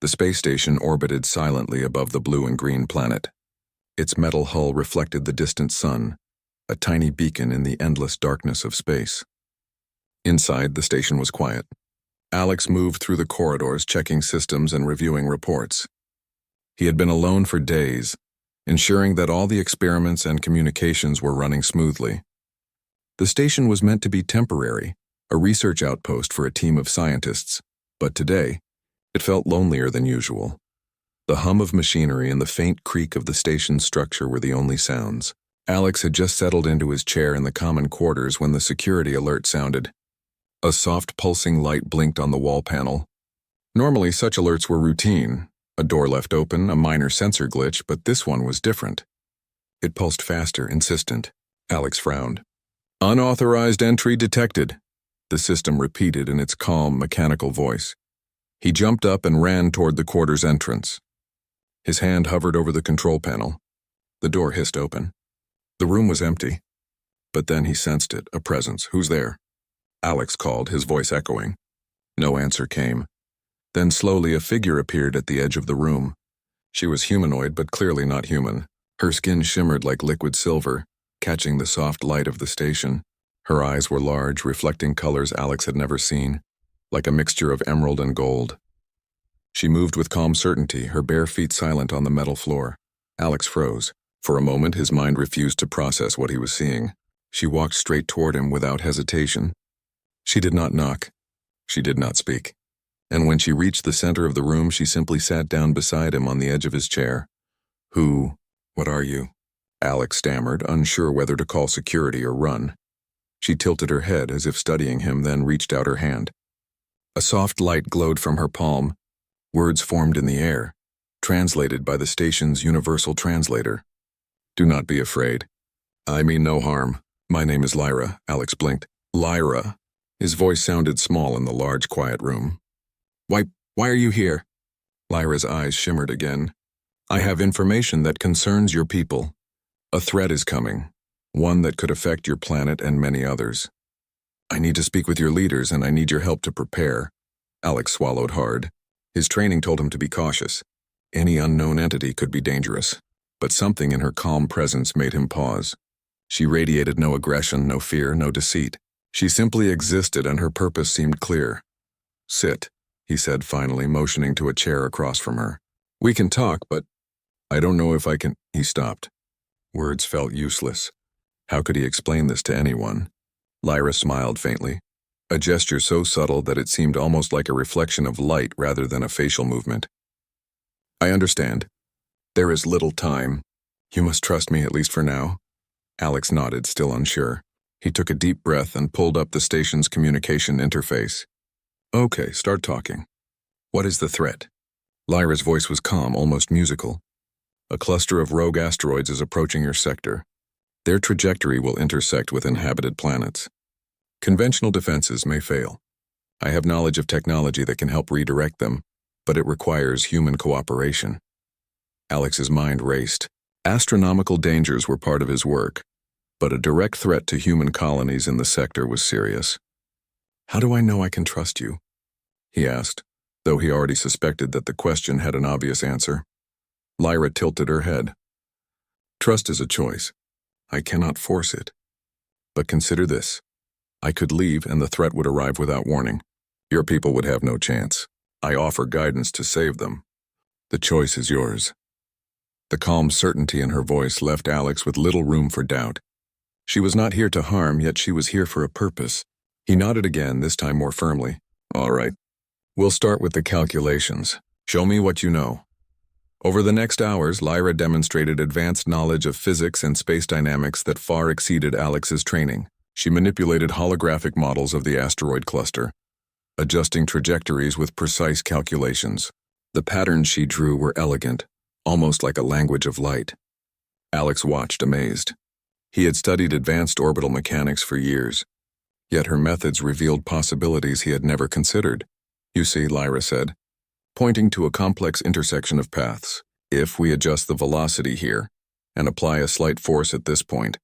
The space station orbited silently above the blue and green planet. Its metal hull reflected the distant sun, a tiny beacon in the endless darkness of space. Inside, the station was quiet. Alex moved through the corridors, checking systems and reviewing reports. He had been alone for days, ensuring that all the experiments and communications were running smoothly. The station was meant to be temporary, a research outpost for a team of scientists, but today, it felt lonelier than usual. The hum of machinery and the faint creak of the station's structure were the only sounds. Alex had just settled into his chair in the common quarters when the security alert sounded. A soft pulsing light blinked on the wall panel. Normally, such alerts were routine. A door left open, a minor sensor glitch, but this one was different. It pulsed faster, insistent. Alex frowned. "Unauthorized entry detected," the system repeated in its calm, mechanical voice. He jumped up and ran toward the quarters entrance. His hand hovered over the control panel. The door hissed open. The room was empty. But then he sensed it, a presence. "Who's there?" Alex called, his voice echoing. No answer came. Then slowly a figure appeared at the edge of the room. She was humanoid, but clearly not human. Her skin shimmered like liquid silver, catching the soft light of the station. Her eyes were large, reflecting colors Alex had never seen, like a mixture of emerald and gold. She moved with calm certainty, her bare feet silent on the metal floor. Alex froze. For a moment, his mind refused to process what he was seeing. She walked straight toward him without hesitation. She did not knock. She did not speak. And when she reached the center of the room, she simply sat down beside him on the edge of his chair. What are you?" Alex stammered, unsure whether to call security or run. She tilted her head as if studying him, then reached out her hand. A soft light glowed from her palm. Words formed in the air, translated by the station's universal translator. "Do not be afraid. I mean no harm. My name is Lyra," Alex blinked. "Lyra." His voice sounded small in the large, quiet room. Why are you here?" Lyra's eyes shimmered again. "I have information that concerns your people. A threat is coming, one that could affect your planet and many others. I need to speak with your leaders, and I need your help to prepare." Alex swallowed hard. His training told him to be cautious. Any unknown entity could be dangerous, but something in her calm presence made him pause. She radiated no aggression, no fear, no deceit. She simply existed, and her purpose seemed clear. "Sit," he said finally, motioning to a chair across from her. "We can talk, but I don't know if I can—" He stopped. Words felt useless. How could he explain this to anyone? Lyra smiled faintly, a gesture so subtle that it seemed almost like a reflection of light rather than a facial movement. "I understand. There is little time. You must trust me, at least for now." Alex nodded, still unsure. He took a deep breath and pulled up the station's communication interface. "Okay, start talking. What is the threat?" Lyra's voice was calm, almost musical. "A cluster of rogue asteroids is approaching your sector. Their trajectory will intersect with inhabited planets. Conventional defenses may fail. I have knowledge of technology that can help redirect them, but it requires human cooperation." Alex's mind raced. Astronomical dangers were part of his work, but a direct threat to human colonies in the sector was serious. "How do I know I can trust you?" he asked, though he already suspected that the question had an obvious answer. Lyra tilted her head. "Trust is a choice. I cannot force it. But consider this. I could leave and the threat would arrive without warning. Your people would have no chance. I offer guidance to save them. The choice is yours." The calm certainty in her voice left Alex with little room for doubt. She was not here to harm, yet she was here for a purpose. He nodded again, this time more firmly. "All right. We'll start with the calculations. Show me what you know." Over the next hours, Lyra demonstrated advanced knowledge of physics and space dynamics that far exceeded Alex's training. She manipulated holographic models of the asteroid cluster, adjusting trajectories with precise calculations. The patterns she drew were elegant, almost like a language of light. Alex watched, amazed. He had studied advanced orbital mechanics for years, yet her methods revealed possibilities he had never considered. "You see," Lyra said, pointing to a complex intersection of paths. "If we adjust the velocity here and apply a slight force at this point,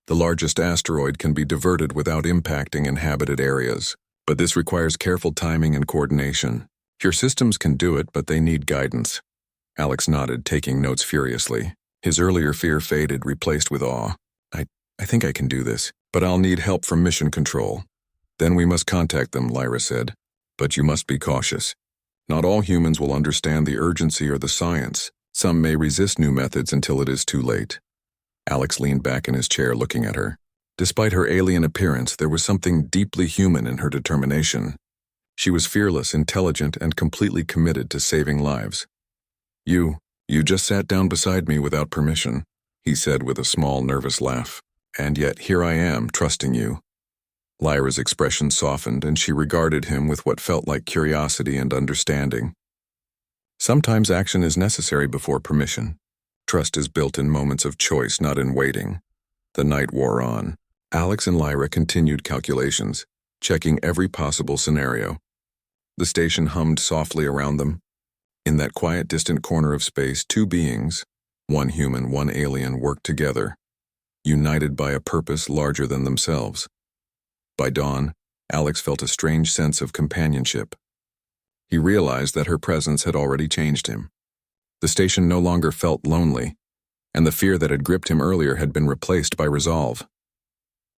the largest asteroid can be diverted without impacting inhabited areas. But this requires careful timing and coordination. Your systems can do it, but they need guidance. Alex nodded, taking notes furiously. His earlier fear faded, replaced with awe. I think I can do this, but I'll need help from mission control. Then we must contact them, Lyra said. But you must be cautious. Not all humans will understand the urgency or the science. Some may resist new methods until it is too late. Alex leaned back in his chair, looking at her. Despite her alien appearance, there was something deeply human in her determination. She was fearless, intelligent, and completely committed to saving lives. You just sat down beside me without permission, he said with a small, nervous laugh. And yet here I am, trusting you. Lyra's expression softened, and she regarded him with what felt like curiosity and understanding. Sometimes action is necessary before permission. Trust is built in moments of choice, not in waiting. The night wore on. Alex and Lyra continued calculations, checking every possible scenario. The station hummed softly around them. In that quiet, distant corner of space, two beings, one human, one alien, worked together, united by a purpose larger than themselves. By dawn, Alex felt a strange sense of companionship. He realized that her presence had already changed him. The station no longer felt lonely, and the fear that had gripped him earlier had been replaced by resolve.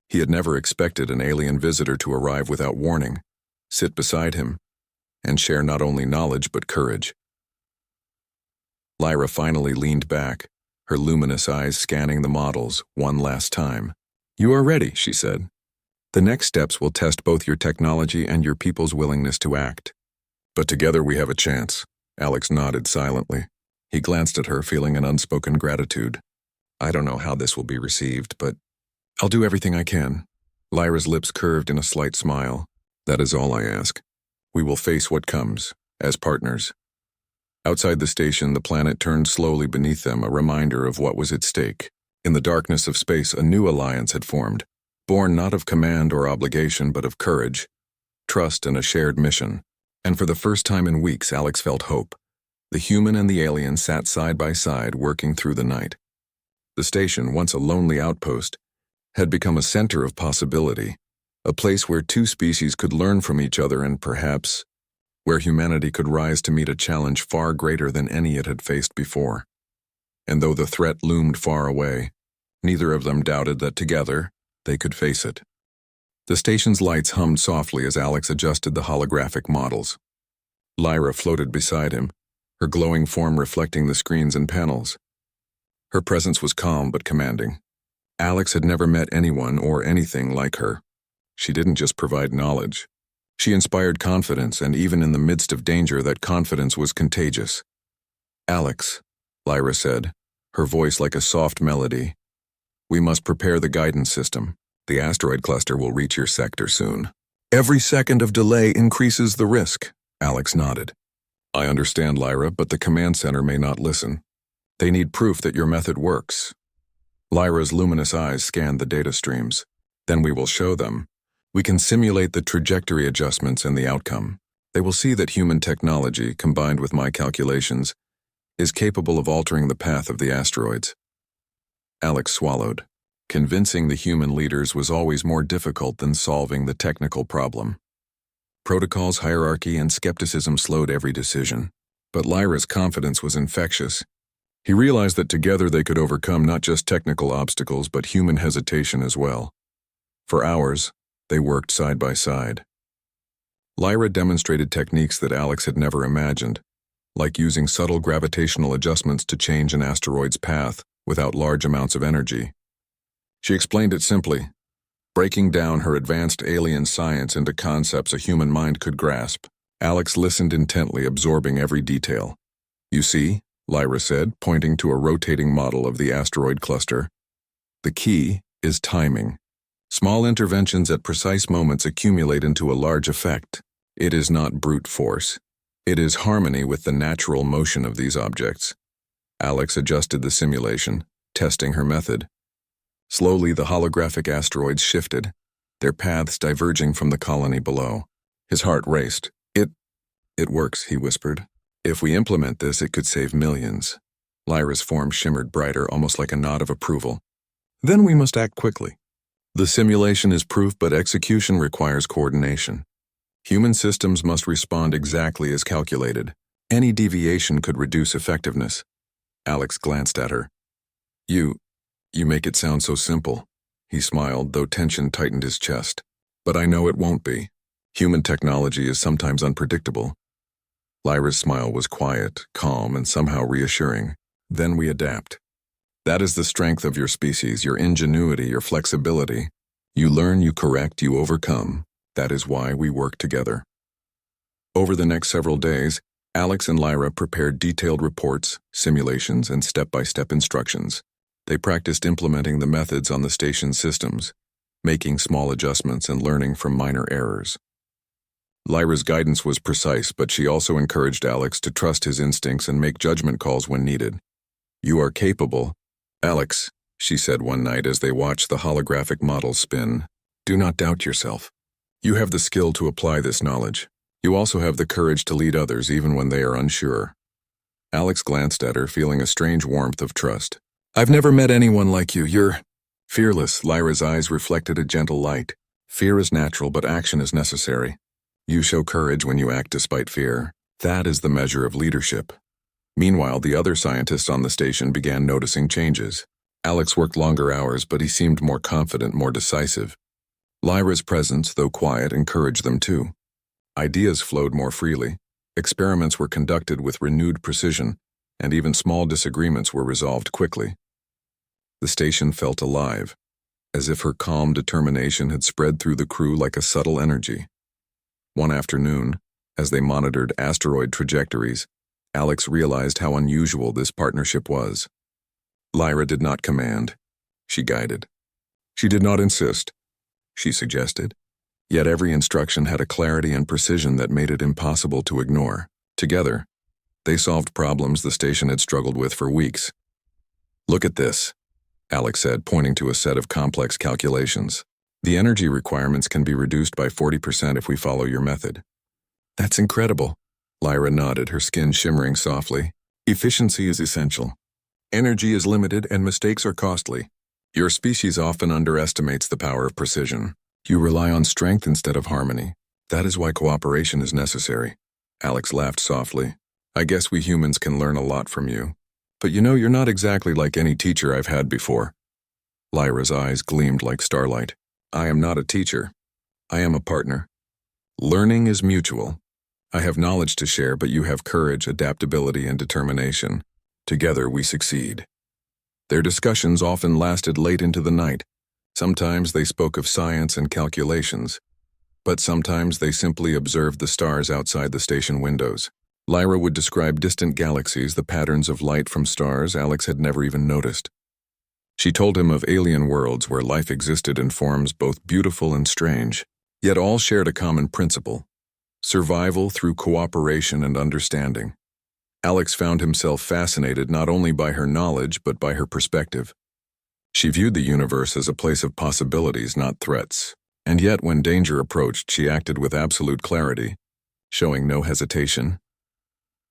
He had never expected an alien visitor to arrive without warning, sit beside him, and share not only knowledge but courage. Lyra finally leaned back, her luminous eyes scanning the models one last time. You are ready, she said. The next steps will test both your technology and your people's willingness to act. But together we have a chance. Alex nodded silently. He glanced at her, feeling an unspoken gratitude. I don't know how this will be received, but I'll do everything I can. Lyra's lips curved in a slight smile. That is all I ask. We will face what comes, as partners. Outside the station, the planet turned slowly beneath them, a reminder of what was at stake. In the darkness of space, a new alliance had formed, born not of command or obligation, but of courage, trust, and a shared mission. And for the first time in weeks, Alex felt hope. The human and the alien sat side by side, working through the night. The station, once a lonely outpost, had become a center of possibility, a place where two species could learn from each other and perhaps where humanity could rise to meet a challenge far greater than any it had faced before. And though the threat loomed far away, neither of them doubted that together they could face it. The station's lights hummed softly as Alex adjusted the holographic models. Lyra floated beside him, her glowing form reflecting the screens and panels. Her presence was calm but commanding. Alex had never met anyone or anything like her. She didn't just provide knowledge. She inspired confidence, and even in the midst of danger, that confidence was contagious. Alex, Lyra said, her voice like a soft melody. We must prepare the guidance system. The asteroid cluster will reach your sector soon. Every second of delay increases the risk, Alex nodded. I understand, Lyra, but the command center may not listen. They need proof that your method works. Lyra's luminous eyes scanned the data streams. Then we will show them. We can simulate the trajectory adjustments and the outcome. They will see that human technology, combined with my calculations, is capable of altering the path of the asteroids. Alex swallowed. Convincing the human leaders was always more difficult than solving the technical problem. Protocols, hierarchy, and skepticism slowed every decision. But Lyra's confidence was infectious. He realized that together they could overcome not just technical obstacles, but human hesitation as well. For hours, they worked side by side. Lyra demonstrated techniques that Alex had never imagined, like using subtle gravitational adjustments to change an asteroid's path without large amounts of energy. She explained it simply, breaking down her advanced alien science into concepts a human mind could grasp. Alex listened intently, absorbing every detail. You see, Lyra said, pointing to a rotating model of the asteroid cluster. The key is timing. Small interventions at precise moments accumulate into a large effect. It is not brute force. It is harmony with the natural motion of these objects. Alex adjusted the simulation, testing her method. Slowly, the holographic asteroids shifted, their paths diverging from the colony below. His heart raced. It works, he whispered. If we implement this, it could save millions. Lyra's form shimmered brighter, almost like a nod of approval. Then we must act quickly. The simulation is proof, but execution requires coordination. Human systems must respond exactly as calculated. Any deviation could reduce effectiveness. Alex glanced at her. You make it sound so simple. He smiled, though tension tightened his chest. But I know it won't be. Human technology is sometimes unpredictable. Lyra's smile was quiet, calm, and somehow reassuring. Then we adapt. That is the strength of your species, your ingenuity, your flexibility. You learn, you correct, you overcome. That is why we work together. Over the next several days, Alex and Lyra prepared detailed reports, simulations, and step-by-step instructions. They practiced implementing the methods on the station's systems, making small adjustments and learning from minor errors. Lyra's guidance was precise, but she also encouraged Alex to trust his instincts and make judgment calls when needed. You are capable, Alex, she said one night as they watched the holographic model spin. Do not doubt yourself. You have the skill to apply this knowledge. You also have the courage to lead others even when they are unsure. Alex glanced at her, feeling a strange warmth of trust. I've never met anyone like you. You're fearless. Lyra's eyes reflected a gentle light. Fear is natural, but action is necessary. You show courage when you act despite fear. That is the measure of leadership. Meanwhile, the other scientists on the station began noticing changes. Alex worked longer hours, but he seemed more confident, more decisive. Lyra's presence, though quiet, encouraged them too. Ideas flowed more freely. Experiments were conducted with renewed precision, and even small disagreements were resolved quickly. The station felt alive, as if her calm determination had spread through the crew like a subtle energy. One afternoon, as they monitored asteroid trajectories, Alex realized how unusual this partnership was. Lyra did not command. She guided. She did not insist. She suggested. Yet every instruction had a clarity and precision that made it impossible to ignore. Together, they solved problems the station had struggled with for weeks. Look at this, Alex said, pointing to a set of complex calculations. The energy requirements can be reduced by 40% if we follow your method. That's incredible. Lyra nodded, her skin shimmering softly. Efficiency is essential. Energy is limited and mistakes are costly. Your species often underestimates the power of precision. You rely on strength instead of harmony. That is why cooperation is necessary. Alex laughed softly. I guess we humans can learn a lot from you. But you know, you're not exactly like any teacher I've had before. Lyra's eyes gleamed like starlight. I am not a teacher. I am a partner. Learning is mutual. I have knowledge to share, but you have courage, adaptability, and determination. Together we succeed. Their discussions often lasted late into the night. Sometimes they spoke of science and calculations, but sometimes they simply observed the stars outside the station windows. Lyra would describe distant galaxies, the patterns of light from stars Alex had never even noticed. She told him of alien worlds where life existed in forms both beautiful and strange, yet all shared a common principle: survival through cooperation and understanding. Alex found himself fascinated not only by her knowledge but by her perspective. She viewed the universe as a place of possibilities, not threats, and yet when danger approached, she acted with absolute clarity, showing no hesitation.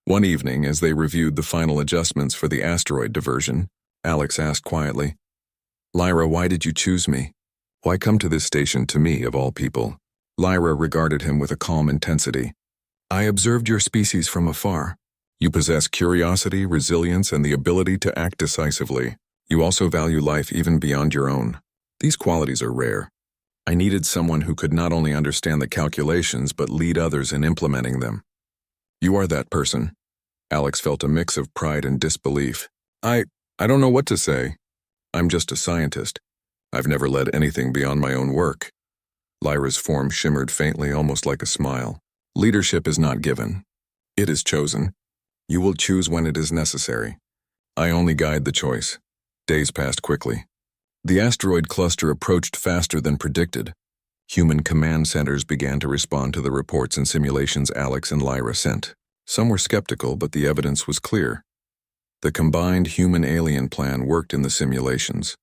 One evening, as they reviewed the final adjustments for the asteroid diversion, Alex asked quietly, Lyra, why did you choose me? Why come to this station to me, of all people? Lyra regarded him with a calm intensity. I observed your species from afar. You possess curiosity, resilience, and the ability to act decisively. You also value life even beyond your own. These qualities are rare. I needed someone who could not only understand the calculations but lead others in implementing them. You are that person. Alex felt a mix of pride and disbelief. I don't know what to say. I'm just a scientist. I've never led anything beyond my own work. Lyra's form shimmered faintly, almost like a smile. Leadership is not given. It is chosen. You will choose when it is necessary. I only guide the choice. Days passed quickly. The asteroid cluster approached faster than predicted. Human command centers began to respond to the reports and simulations Alex and Lyra sent. Some were skeptical, but the evidence was clear. The combined human-alien plan worked in the simulations.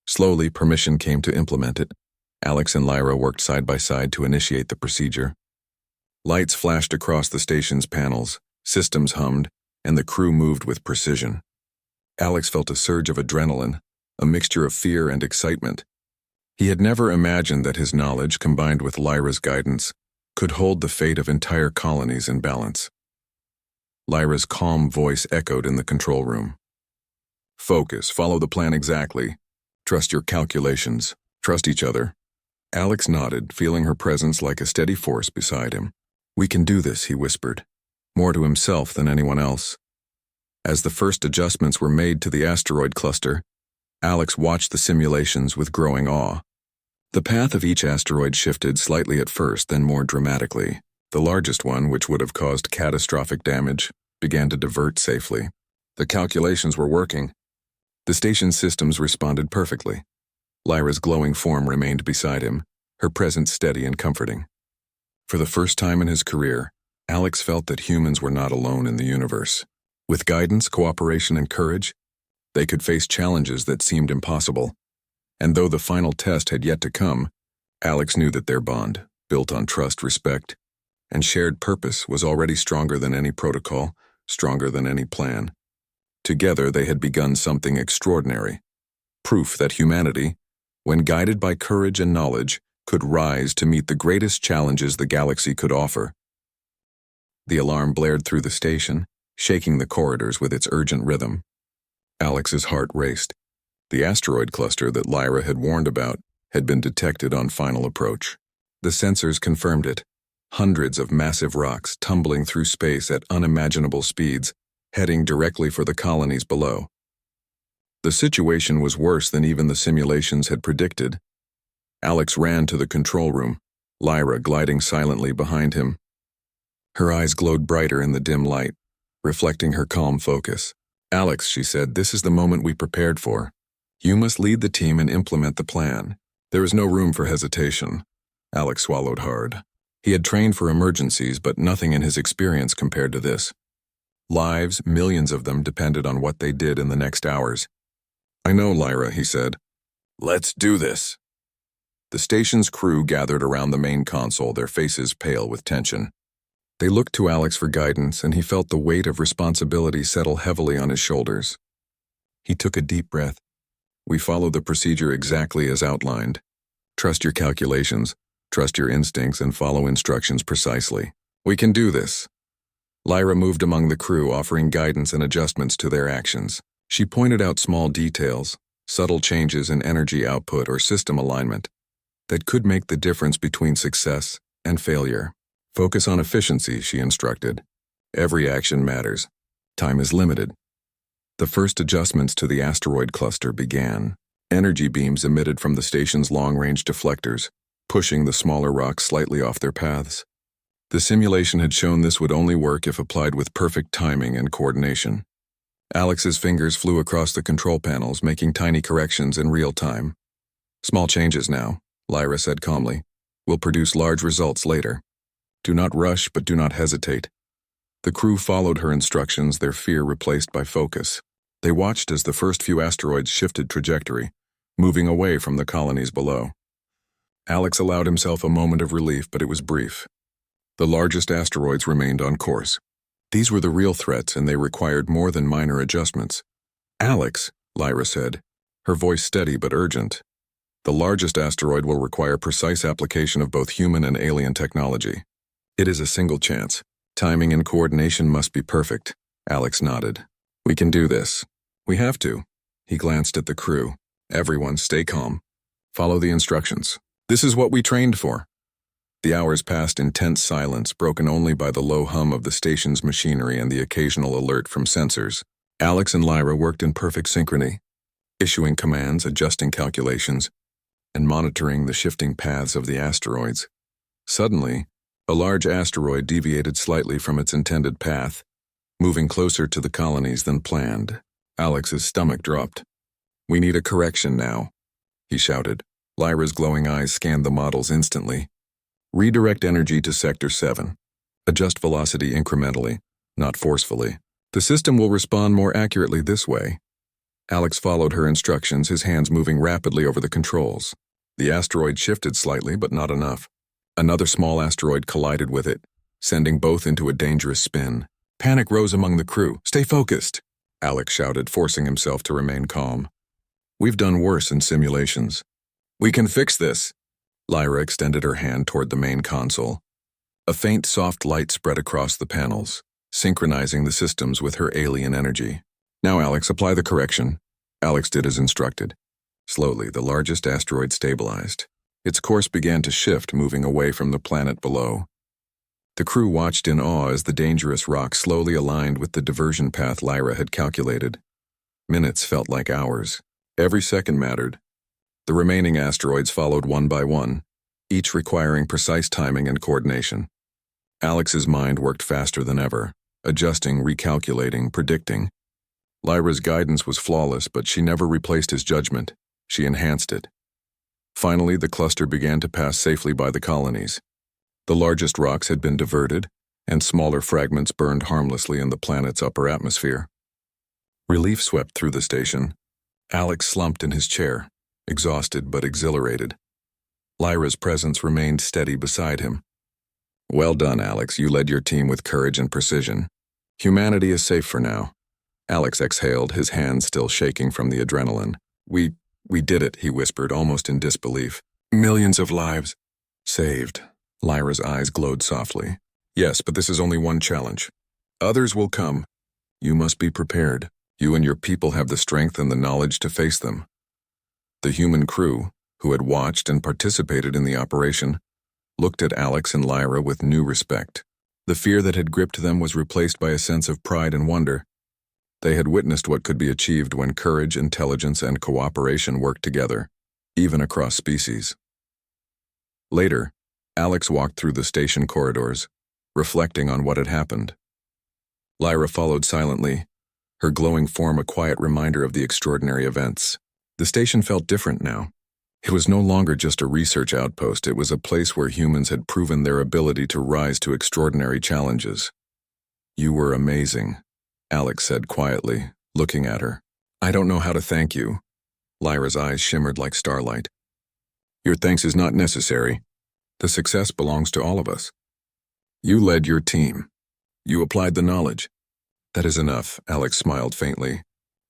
Slowly, permission came to implement it. Alex and Lyra worked side by side to initiate the procedure. Lights flashed across the station's panels, systems hummed, and the crew moved with precision. Alex felt a surge of adrenaline, a mixture of fear and excitement. He had never imagined that his knowledge, combined with Lyra's guidance, could hold the fate of entire colonies in balance. Lyra's calm voice echoed in the control room. Focus, follow the plan exactly. Trust your calculations. Trust each other. Alex nodded, feeling her presence like a steady force beside him. We can do this, he whispered, more to himself than anyone else. As the first adjustments were made to the asteroid cluster, Alex watched the simulations with growing awe. The path of each asteroid shifted slightly at first, then more dramatically. The largest one, which would have caused catastrophic damage, began to divert safely. The calculations were working. The station's systems responded perfectly. Lyra's glowing form remained beside him, her presence steady and comforting. For the first time in his career, Alex felt that humans were not alone in the universe. With guidance, cooperation, and courage, they could face challenges that seemed impossible. And though the final test had yet to come, Alex knew that their bond, built on trust, respect, and shared purpose, was already stronger than any protocol, stronger than any plan. Together they had begun something extraordinary. Proof that humanity, when guided by courage and knowledge, could rise to meet the greatest challenges the galaxy could offer. The alarm blared through the station, shaking the corridors with its urgent rhythm. Alex's heart raced. The asteroid cluster that Lyra had warned about had been detected on final approach. The sensors confirmed it. Hundreds of massive rocks tumbling through space at unimaginable speeds, heading directly for the colonies below. The situation was worse than even the simulations had predicted. Alex ran to the control room, Lyra gliding silently behind him. Her eyes glowed brighter in the dim light, reflecting her calm focus. Alex, she said, this is the moment we prepared for. You must lead the team and implement the plan. There is no room for hesitation. Alex swallowed hard. He had trained for emergencies, but nothing in his experience compared to this. Lives, millions of them, depended on what they did in the next hours. I know, Lyra, he said. Let's do this. The station's crew gathered around the main console, their faces pale with tension. They looked to Alex for guidance, and he felt the weight of responsibility settle heavily on his shoulders. He took a deep breath. We follow the procedure exactly as outlined. Trust your calculations, trust your instincts, and follow instructions precisely. We can do this. Lyra moved among the crew, offering guidance and adjustments to their actions. She pointed out small details, subtle changes in energy output or system alignment, that could make the difference between success and failure. Focus on efficiency, she instructed. Every action matters. Time is limited. The first adjustments to the asteroid cluster began. Energy beams emitted from the station's long-range deflectors, pushing the smaller rocks slightly off their paths. The simulation had shown this would only work if applied with perfect timing and coordination. Alex's fingers flew across the control panels, making tiny corrections in real time. Small changes now, Lyra said calmly, will produce large results later. Do not rush, but do not hesitate. The crew followed her instructions, their fear replaced by focus. They watched as the first few asteroids shifted trajectory, moving away from the colonies below. Alex allowed himself a moment of relief, but it was brief. The largest asteroids remained on course. These were the real threats, and they required more than minor adjustments. Alex, Lyra said, her voice steady but urgent. The largest asteroid will require precise application of both human and alien technology. It is a single chance. Timing and coordination must be perfect. Alex nodded. We can do this. We have to. He glanced at the crew. Everyone, stay calm. Follow the instructions. This is what we trained for. The hours passed in tense silence, broken only by the low hum of the station's machinery and the occasional alert from sensors. Alex and Lyra worked in perfect synchrony, issuing commands, adjusting calculations, and monitoring the shifting paths of the asteroids. Suddenly, a large asteroid deviated slightly from its intended path, moving closer to the colonies than planned. Alex's stomach dropped. We need a correction now, he shouted. Lyra's glowing eyes scanned the models instantly. Redirect energy to Sector 7. Adjust velocity incrementally, not forcefully. The system will respond more accurately this way. Alex followed her instructions, his hands moving rapidly over the controls. The asteroid shifted slightly, but not enough. Another small asteroid collided with it, sending both into a dangerous spin. Panic rose among the crew. Stay focused, Alex shouted, forcing himself to remain calm. We've done worse in simulations. We can fix this. Lyra extended her hand toward the main console. A faint, soft light spread across the panels, synchronizing the systems with her alien energy. "Now, Alex, apply the correction." Alex did as instructed. Slowly, the largest asteroid stabilized. Its course began to shift, moving away from the planet below. The crew watched in awe as the dangerous rock slowly aligned with the diversion path Lyra had calculated. Minutes felt like hours. Every second mattered. The remaining asteroids followed one by one, each requiring precise timing and coordination. Alex's mind worked faster than ever, adjusting, recalculating, predicting. Lyra's guidance was flawless, but she never replaced his judgment. She enhanced it. Finally, the cluster began to pass safely by the colonies. The largest rocks had been diverted, and smaller fragments burned harmlessly in the planet's upper atmosphere. Relief swept through the station. Alex slumped in his chair, exhausted but exhilarated. Lyra's presence remained steady beside him. "Well done, Alex. You led your team with courage and precision. Humanity is safe for now." Alex exhaled, his hands still shaking from the adrenaline. We did it," he whispered, almost in disbelief. "Millions of lives saved." Lyra's eyes glowed softly. "Yes, but this is only one challenge. Others will come. You must be prepared. You and your people have the strength and the knowledge to face them." The human crew, who had watched and participated in the operation, looked at Alex and Lyra with new respect. The fear that had gripped them was replaced by a sense of pride and wonder. They had witnessed what could be achieved when courage, intelligence, and cooperation worked together, even across species. Later, Alex walked through the station corridors, reflecting on what had happened. Lyra followed silently, her glowing form a quiet reminder of the extraordinary events. The station felt different now. It was no longer just a research outpost, it was a place where humans had proven their ability to rise to extraordinary challenges. "You were amazing," Alex said quietly, looking at her. "I don't know how to thank you." Lyra's eyes shimmered like starlight. "Your thanks is not necessary. The success belongs to all of us. You led your team. You applied the knowledge." "That is enough," Alex smiled faintly.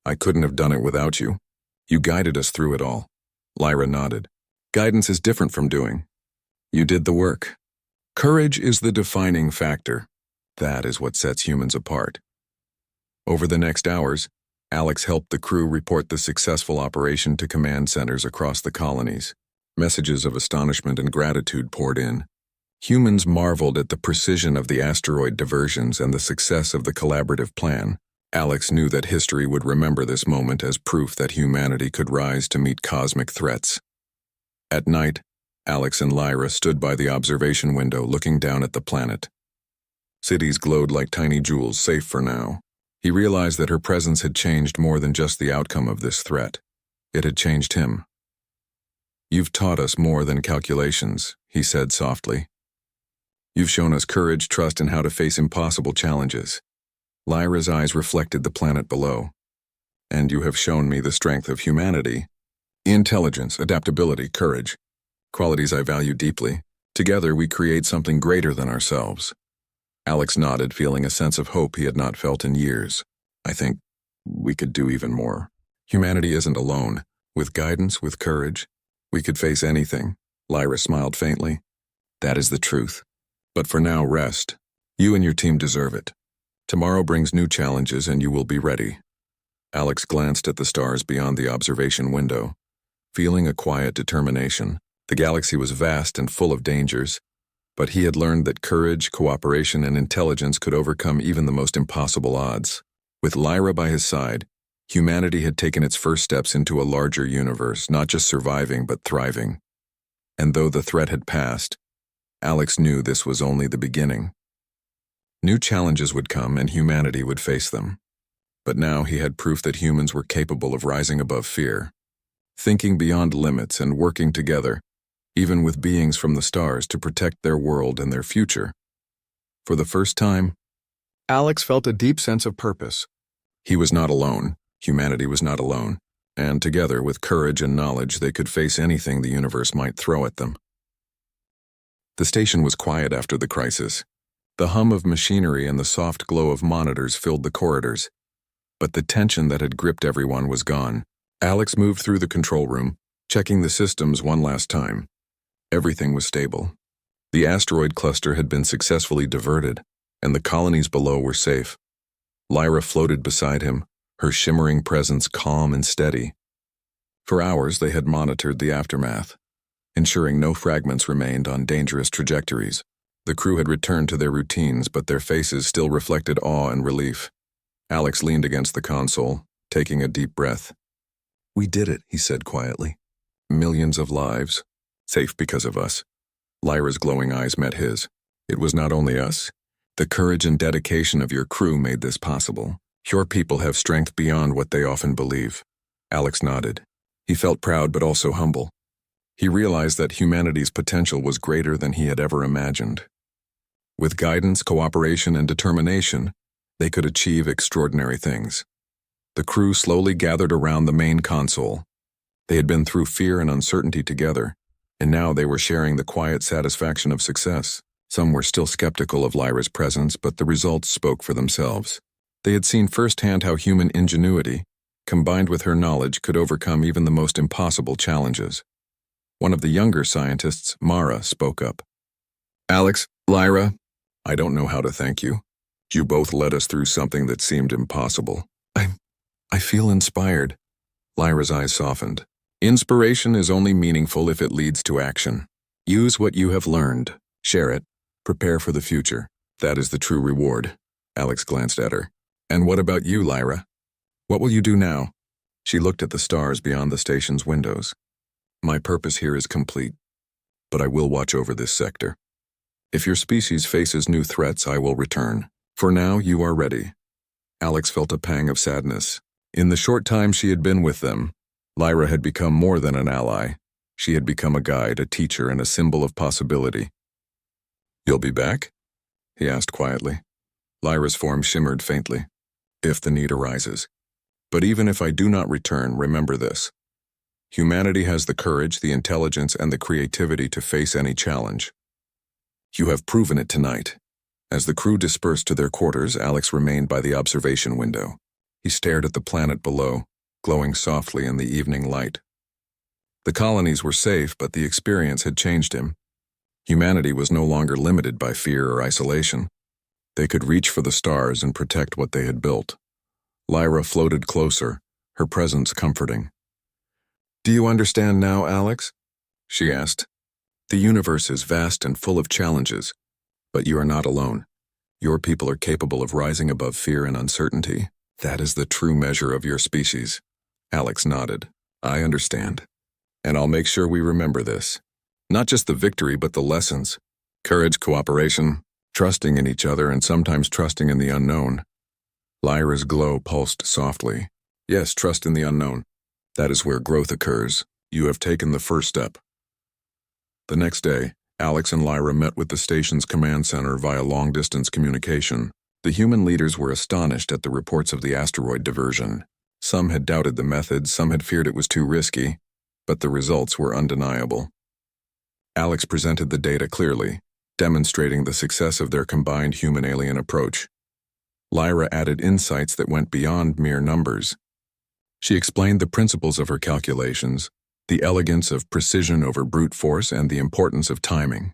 "I couldn't have done it without you. You guided us through it all." Lyra nodded. "Guidance is different from doing. You did the work. Courage is the defining factor. That is what sets humans apart." Over the next hours, Alex helped the crew report the successful operation to command centers across the colonies. Messages of astonishment and gratitude poured in. Humans marveled at the precision of the asteroid diversions and the success of the collaborative plan. Alex knew that history would remember this moment as proof that humanity could rise to meet cosmic threats. At night, Alex and Lyra stood by the observation window looking down at the planet. Cities glowed like tiny jewels, safe for now. He realized that her presence had changed more than just the outcome of this threat. It had changed him. "You've taught us more than calculations," he said softly. "You've shown us courage, trust, and how to face impossible challenges." Lyra's eyes reflected the planet below. "And you have shown me the strength of humanity. Intelligence, adaptability, courage. Qualities I value deeply. Together we create something greater than ourselves." Alex nodded, feeling a sense of hope he had not felt in years. "I think we could do even more. Humanity isn't alone. With guidance, with courage, we could face anything." Lyra smiled faintly. "That is the truth. But for now, rest. You and your team deserve it. Tomorrow brings new challenges and you will be ready." Alex glanced at the stars beyond the observation window, feeling a quiet determination. The galaxy was vast and full of dangers, but he had learned that courage, cooperation, and intelligence could overcome even the most impossible odds. With Lyra by his side, humanity had taken its first steps into a larger universe, not just surviving but thriving. And though the threat had passed, Alex knew this was only the beginning. New challenges would come and humanity would face them. But now he had proof that humans were capable of rising above fear, thinking beyond limits and working together, even with beings from the stars, to protect their world and their future. For the first time, Alex felt a deep sense of purpose. He was not alone, humanity was not alone, and together, with courage and knowledge, they could face anything the universe might throw at them. The station was quiet after the crisis. The hum of machinery and the soft glow of monitors filled the corridors, but the tension that had gripped everyone was gone. Alex moved through the control room, checking the systems one last time. Everything was stable. The asteroid cluster had been successfully diverted, and the colonies below were safe. Lyra floated beside him, her shimmering presence calm and steady. For hours they had monitored the aftermath, ensuring no fragments remained on dangerous trajectories. The crew had returned to their routines, but their faces still reflected awe and relief. Alex leaned against the console, taking a deep breath. "We did it," he said quietly. "Millions of lives, safe because of us." Lyra's glowing eyes met his. "It was not only us. The courage and dedication of your crew made this possible. Your people have strength beyond what they often believe." Alex nodded. He felt proud but also humble. He realized that humanity's potential was greater than he had ever imagined. With guidance, cooperation, and determination, they could achieve extraordinary things. The crew slowly gathered around the main console. They had been through fear and uncertainty together, and now they were sharing the quiet satisfaction of success. Some were still skeptical of Lyra's presence, but the results spoke for themselves. They had seen firsthand how human ingenuity, combined with her knowledge, could overcome even the most impossible challenges. One of the younger scientists, Mara, spoke up. "Alex, Lyra, I don't know how to thank you. You both led us through something that seemed impossible." I feel inspired." Lyra's eyes softened. "Inspiration is only meaningful if it leads to action. Use what you have learned. Share it. Prepare for the future. That is the true reward." Alex glanced at her. "And what about you, Lyra? What will you do now?" She looked at the stars beyond the station's windows. "My purpose here is complete, but I will watch over this sector. If your species faces new threats, I will return. For now, you are ready." Alex felt a pang of sadness. In the short time she had been with them, Lyra had become more than an ally. She had become a guide, a teacher, and a symbol of possibility. "You'll be back?" he asked quietly. Lyra's form shimmered faintly. "If the need arises. But even if I do not return, remember this. Humanity has the courage, the intelligence, and the creativity to face any challenge. You have proven it tonight." As the crew dispersed to their quarters, Alex remained by the observation window. He stared at the planet below, glowing softly in the evening light. The colonies were safe, but the experience had changed him. Humanity was no longer limited by fear or isolation. They could reach for the stars and protect what they had built. Lyra floated closer, her presence comforting. "Do you understand now, Alex?" she asked. "The universe is vast and full of challenges, but you are not alone. Your people are capable of rising above fear and uncertainty. That is the true measure of your species." Alex nodded. "I understand. And I'll make sure we remember this. Not just the victory, but the lessons. Courage, cooperation, trusting in each other, and sometimes trusting in the unknown." Lyra's glow pulsed softly. "Yes, trust in the unknown. That is where growth occurs. You have taken the first step." The next day, Alex and Lyra met with the station's command center via long-distance communication. The human leaders were astonished at the reports of the asteroid diversion. Some had doubted the method, some had feared it was too risky, but the results were undeniable. Alex presented the data clearly, demonstrating the success of their combined human-alien approach. Lyra added insights that went beyond mere numbers. She explained the principles of her calculations, the elegance of precision over brute force, and the importance of timing.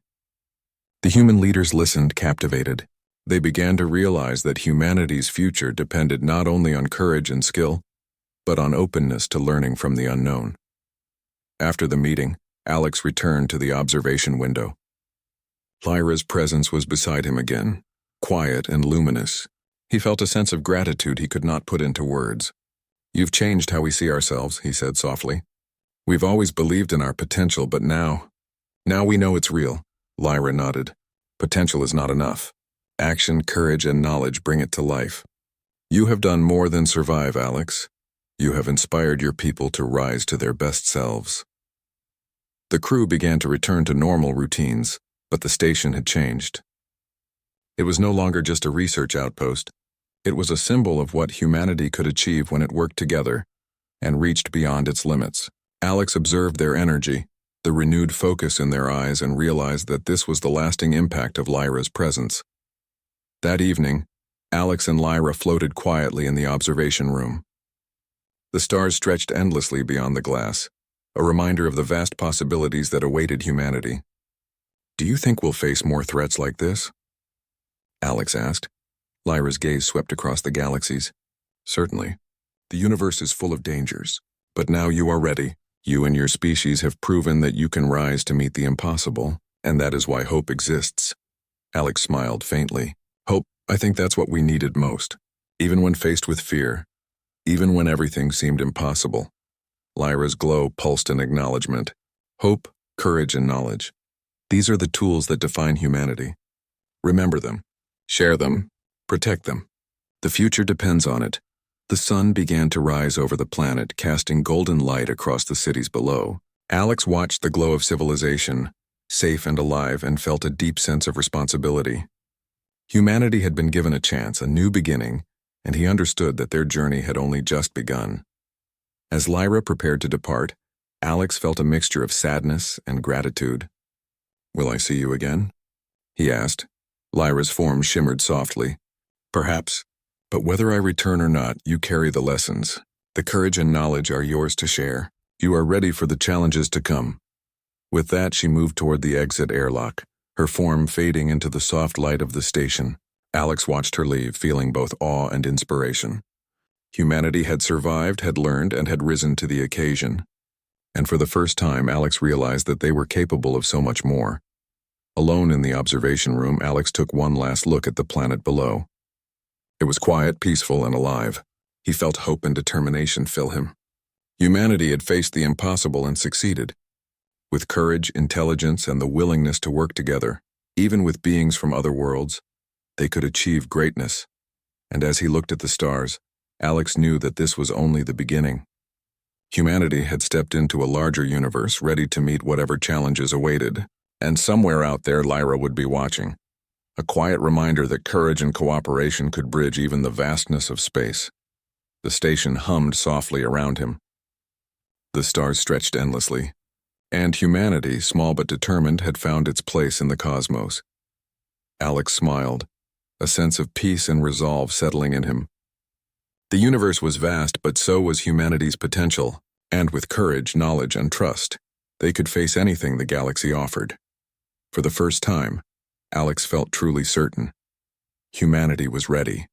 The human leaders listened, captivated. They began to realize that humanity's future depended not only on courage and skill, but on openness to learning from the unknown. After the meeting, Alex returned to the observation window. Lyra's presence was beside him again, quiet and luminous. He felt a sense of gratitude he could not put into words. "You've changed how we see ourselves," he said softly. "We've always believed in our potential, but now we know it's real." Lyra nodded. "Potential is not enough. Action, courage, and knowledge bring it to life. You have done more than survive, Alex. You have inspired your people to rise to their best selves." The crew began to return to normal routines, but the station had changed. It was no longer just a research outpost. It was a symbol of what humanity could achieve when it worked together and reached beyond its limits. Alex observed their energy, the renewed focus in their eyes, and realized that this was the lasting impact of Lyra's presence. That evening, Alex and Lyra floated quietly in the observation room. The stars stretched endlessly beyond the glass, a reminder of the vast possibilities that awaited humanity. Do you think we'll face more threats like this? Alex asked. Lyra's gaze swept across the galaxies. Certainly. The universe is full of dangers. But now you are ready. You and your species have proven that you can rise to meet the impossible, and that is why hope exists. Alex smiled faintly. Hope, I think that's what we needed most. Even when faced with fear. Even when everything seemed impossible. Lyra's glow pulsed in acknowledgement. Hope, courage, and knowledge. These are the tools that define humanity. Remember them. Share them. Protect them. The future depends on it. The sun began to rise over the planet, casting golden light across the cities below. Alex watched the glow of civilization, safe and alive, and felt a deep sense of responsibility. Humanity had been given a chance, a new beginning, and he understood that their journey had only just begun. As Lyra prepared to depart, Alex felt a mixture of sadness and gratitude. Will I see you again? He asked. Lyra's form shimmered softly. Perhaps. But whether I return or not, you carry the lessons. The courage and knowledge are yours to share. You are ready for the challenges to come. With that, she moved toward the exit airlock, her form fading into the soft light of the station. Alex watched her leave, feeling both awe and inspiration. Humanity had survived, had learned, and had risen to the occasion. And for the first time, Alex realized that they were capable of so much more. Alone in the observation room, Alex took one last look at the planet below. It was quiet, peaceful, and alive. He felt hope and determination fill him. Humanity had faced the impossible and succeeded. With courage, intelligence, and the willingness to work together, even with beings from other worlds, they could achieve greatness. And as he looked at the stars, Alex knew that this was only the beginning. Humanity had stepped into a larger universe, ready to meet whatever challenges awaited. And somewhere out there, Lyra would be watching. A quiet reminder that courage and cooperation could bridge even the vastness of space. The station hummed softly around him. The stars stretched endlessly, and humanity, small but determined, had found its place in the cosmos. Alex smiled, a sense of peace and resolve settling in him. The universe was vast, but so was humanity's potential, and with courage, knowledge, and trust, they could face anything the galaxy offered. For the first time, Alex felt truly certain. Humanity was ready.